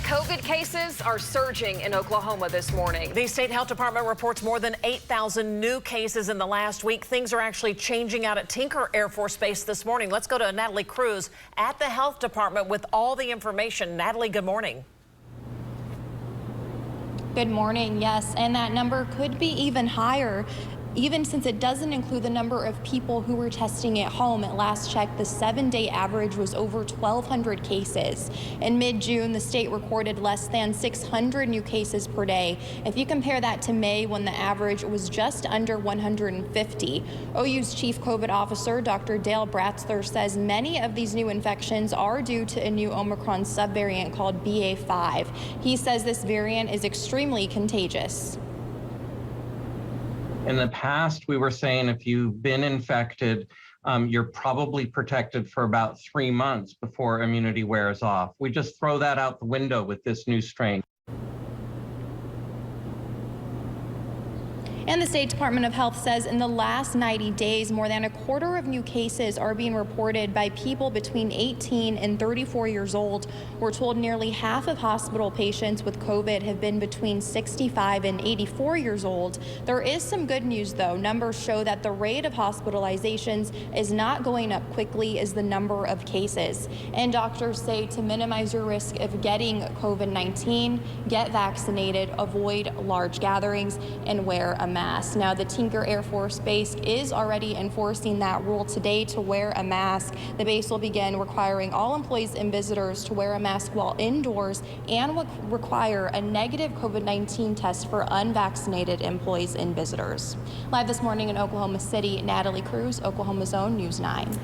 COVID cases are surging in Oklahoma this morning. The state health department reports more than 8,000 new cases in the last week. Things are actually changing out at Tinker Air Force Base this morning. Let's go to Natalie Cruz at the health department with all the information. Natalie, good morning. Good morning. Yes, and that number could be even higher, even since it doesn't include the number of people who were testing at home. At last check, the 7-day average was over 1,200 cases. In mid-June, the state recorded less than 600 new cases per day. If you compare that to May, when the average was just under 150. OU's chief COVID officer, Dr. Dale Bratzler, says many of these new infections are due to a new Omicron subvariant called BA.5. He says this variant is extremely contagious. In the past, we were saying if you've been infected, you're probably protected for about 3 months before immunity wears off. We just throw that out the window with this new strain. And the State Department of Health says in the last 90 days, more than a quarter of new cases are being reported by people between 18 and 34 years old. We're told nearly half of hospital patients with COVID have been between 65 and 84 years old. There is some good news, though. Numbers show that the rate of hospitalizations is not going up quickly as the number of cases. And doctors say to minimize your risk of getting COVID-19, get vaccinated, avoid large gatherings, and wear a mask. Now, the Tinker Air Force Base is already enforcing that rule today to wear a mask. The base will begin requiring all employees and visitors to wear a mask while indoors and will require a negative COVID-19 test for unvaccinated employees and visitors. Live this morning in Oklahoma City, Natalie Cruz, Oklahoma's Own News 9.